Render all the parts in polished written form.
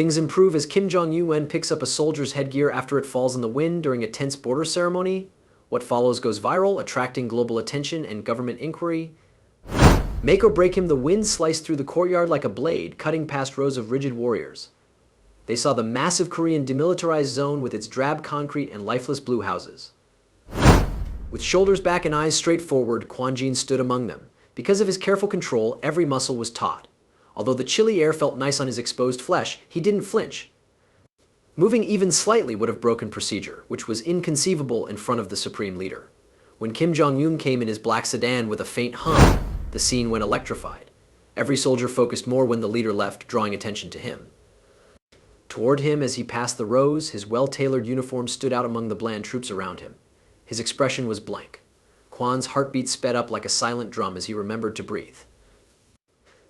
Things improve as Kim Jong Un picks up a soldier's headgear after it falls in the wind during a tense border ceremony. What follows goes viral, attracting global attention and government inquiry. Make or break him, the wind sliced through the courtyard like a blade, cutting past rows of rigid warriors. They saw the massive Korean demilitarized zone with its drab concrete and lifeless blue houses. With shoulders back and eyes straight forward, Kwon Jin stood among them. Because of his careful control, every muscle was taut. Although the chilly air felt nice on his exposed flesh, he didn't flinch. Moving even slightly would have broken procedure, which was inconceivable in front of the supreme leader. When Kim Jong Un came in his black sedan with a faint hum, the scene went electrified. Every soldier focused more when the leader left, drawing attention to him. Toward him as he passed the rows, his well-tailored uniform stood out among the bland troops around him. His expression was blank. Kwon's heartbeat sped up like a silent drum as he remembered to breathe.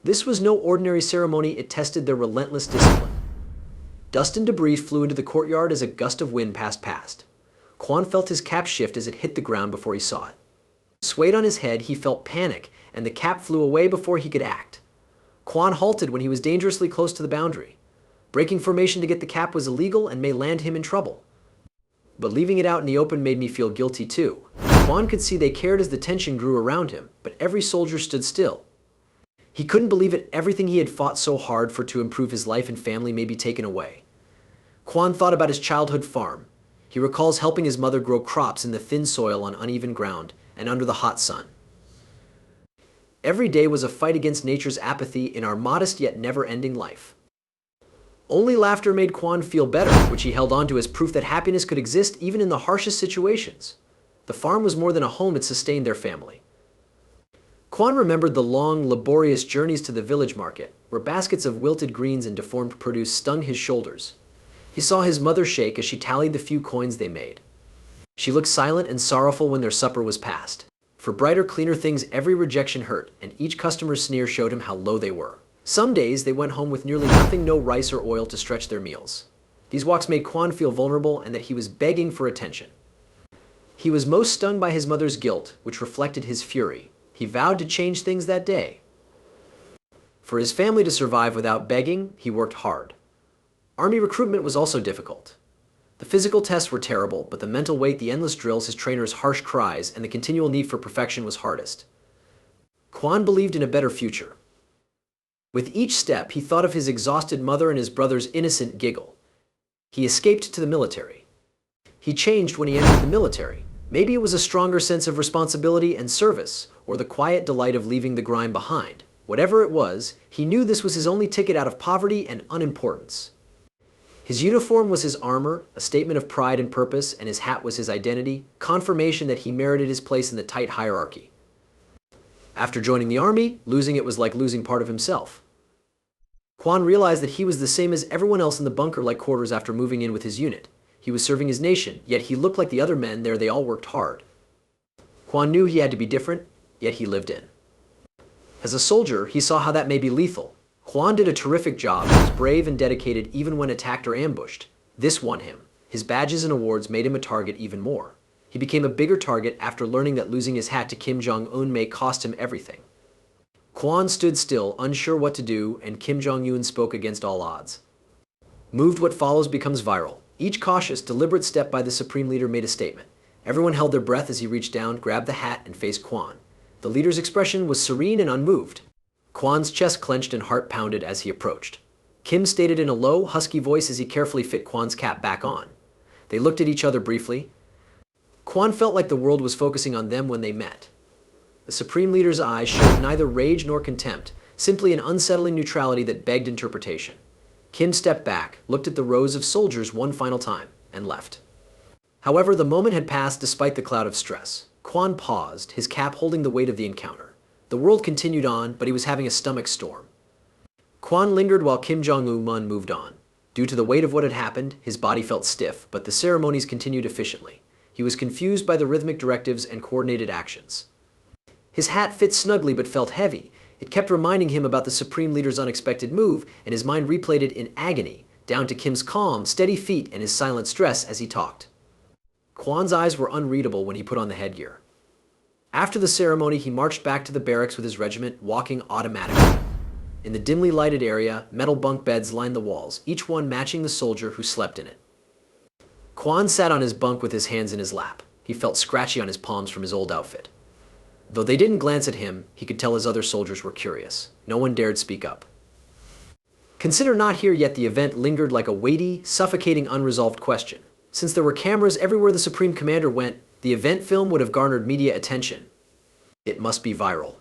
This was no ordinary ceremony, it tested their relentless discipline. Dust and debris flew into the courtyard as a gust of wind passed past. Kwon felt his cap shift as it hit the ground before he saw it. Swayed on his head, he felt panic, and the cap flew away before he could act. Kwon halted when he was dangerously close to the boundary. Breaking formation to get the cap was illegal and may land him in trouble. But leaving it out in the open made me feel guilty too. Kwon could see they cared as the tension grew around him, but every soldier stood still. He couldn't believe it, everything he had fought so hard for to improve his life and family may be taken away. Kwon thought about his childhood farm. He recalls helping his mother grow crops in the thin soil on uneven ground and under the hot sun. Every day was a fight against nature's apathy in our modest yet never-ending life. Only laughter made Kwon feel better, which he held on to as proof that happiness could exist even in the harshest situations. The farm was more than a home, it sustained their family. Kwon remembered the long, laborious journeys to the village market, where baskets of wilted greens and deformed produce stung his shoulders. He saw his mother shake as she tallied the few coins they made. She looked silent and sorrowful when their supper was passed. For brighter, cleaner things, every rejection hurt, and each customer's sneer showed him how low they were. Some days, they went home with nearly nothing, no rice or oil to stretch their meals. These walks made Kwon feel vulnerable and that he was begging for attention. He was most stung by his mother's guilt, which reflected his fury. He vowed to change things that day. For his family to survive without begging, he worked hard. Army recruitment was also difficult. The physical tests were terrible, but the mental weight, the endless drills, his trainers' harsh cries, and the continual need for perfection was hardest. Kwon believed in a better future. With each step, he thought of his exhausted mother and his brother's innocent giggle. He escaped to the military. He changed when he entered the military. Maybe it was a stronger sense of responsibility and service, or the quiet delight of leaving the grime behind. Whatever it was, he knew this was his only ticket out of poverty and unimportance. His uniform was his armor, a statement of pride and purpose, and his hat was his identity, confirmation that he merited his place in the tight hierarchy. After joining the army, losing it was like losing part of himself. Kwon realized that he was the same as everyone else in the bunker-like quarters after moving in with his unit. He was serving his nation, yet he looked like the other men there. They all worked hard. Kwon knew he had to be different, yet he lived in. As a soldier, he saw how that may be lethal. Kwon did a terrific job. He was brave and dedicated even when attacked or ambushed. This won him. His badges and awards made him a target even more. He became a bigger target after learning that losing his hat to Kim Jong Un may cost him everything. Kwon stood still, unsure what to do, and Kim Jong Un spoke against all odds. Moved, what follows becomes viral. Each cautious, deliberate step by the supreme leader made a statement. Everyone held their breath as he reached down, grabbed the hat, and faced Kwon. The leader's expression was serene and unmoved. Kwon's chest clenched and heart pounded as he approached. Kim stated in a low, husky voice as he carefully fit Kwon's cap back on. They looked at each other briefly. Kwon felt like the world was focusing on them when they met. The supreme leader's eyes showed neither rage nor contempt, simply an unsettling neutrality that begged interpretation. Kim stepped back, looked at the rows of soldiers one final time, and left. However, the moment had passed despite the cloud of stress. Kwon paused, his cap holding the weight of the encounter. The world continued on, but he was having a stomach storm. Kwon lingered while Kim Jong-un moved on. Due to the weight of what had happened, his body felt stiff, but the ceremonies continued efficiently. He was confused by the rhythmic directives and coordinated actions. His hat fit snugly but felt heavy. It kept reminding him about the supreme leader's unexpected move, and his mind replayed it in agony, down to Kim's calm, steady feet and his silent stress as he talked. Kwon's eyes were unreadable when he put on the headgear. After the ceremony, he marched back to the barracks with his regiment, walking automatically. In the dimly lighted area, metal bunk beds lined the walls, each one matching the soldier who slept in it. Quan sat on his bunk with his hands in his lap. He felt scratchy on his palms from his old outfit. Though they didn't glance at him, he could tell his other soldiers were curious. No one dared speak up. Consider not here yet the event lingered like a weighty, suffocating, unresolved question. Since there were cameras everywhere the Supreme Commander went, the event film would have garnered media attention. It must be viral.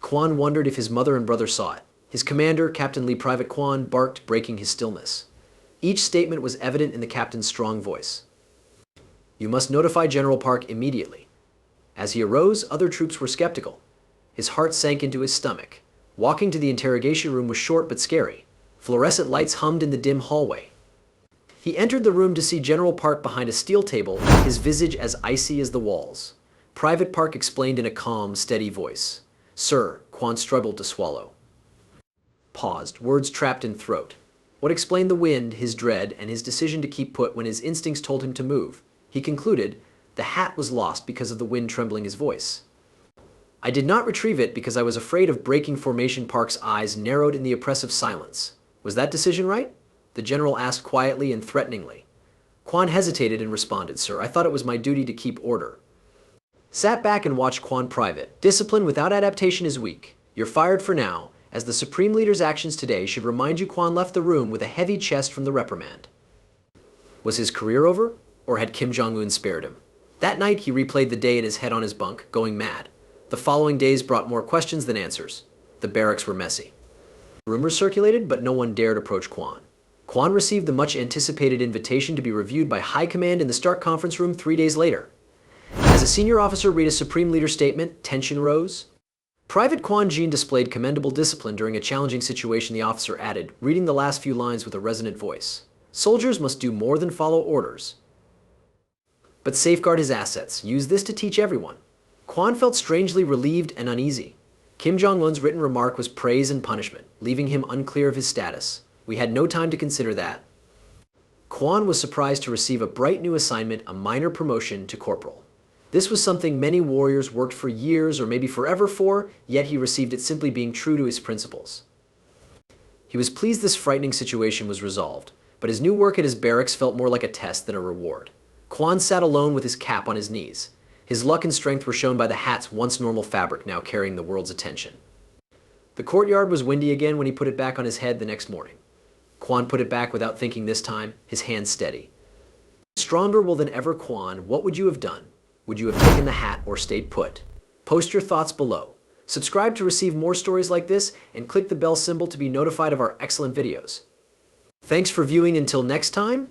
Quan wondered if his mother and brother saw it. His commander, Captain Lee Private Quan, barked, breaking his stillness. Each statement was evident in the captain's strong voice. You must notify General Park immediately. As he arose, other troops were skeptical. His heart sank into his stomach. Walking to the interrogation room was short but scary. Fluorescent lights hummed in the dim hallway. He entered the room to see General Park behind a steel table, his visage as icy as the walls. Private Park explained in a calm, steady voice. Sir, Quan struggled to swallow. Paused, words trapped in throat. What explained the wind, his dread, and his decision to keep put when his instincts told him to move? He concluded, the hat was lost because of the wind trembling his voice. I did not retrieve it because I was afraid of breaking formation. Park's eyes narrowed in the oppressive silence. Was that decision right? The general asked quietly and threateningly. Quan hesitated and responded, Sir, I thought it was my duty to keep order. Sat back and watched Quan Private. Discipline without adaptation is weak. You're fired for now, as the Supreme Leader's actions today should remind you. Quan left the room with a heavy chest from the reprimand. Was his career over, or had Kim Jong Un spared him? That night, he replayed the day in his head on his bunk, going mad. The following days brought more questions than answers. The barracks were messy. Rumors circulated, but no one dared approach Quan. Quan received the much-anticipated invitation to be reviewed by High Command in the Stark Conference Room 3 days later. As a senior officer read a Supreme Leader statement, tension rose. Private Quan Jean displayed commendable discipline during a challenging situation, the officer added, reading the last few lines with a resonant voice. Soldiers must do more than follow orders, but safeguard his assets. Use this to teach everyone. Quan felt strangely relieved and uneasy. Kim Jong-un's written remark was praise and punishment, leaving him unclear of his status. We had no time to consider that. Quan was surprised to receive a bright new assignment, a minor promotion to corporal. This was something many warriors worked for years or maybe forever for, yet he received it simply being true to his principles. He was pleased this frightening situation was resolved, but his new work at his barracks felt more like a test than a reward. Quan sat alone with his cap on his knees. His luck and strength were shown by the hat's once normal fabric now carrying the world's attention. The courtyard was windy again when he put it back on his head the next morning. Quan put it back without thinking this time, his hand steady. Stronger will than ever. Quan, what would you have done? Would you have taken the hat or stayed put? Post your thoughts below. Subscribe to receive more stories like this and click the bell symbol to be notified of our excellent videos. Thanks for viewing. Until next time.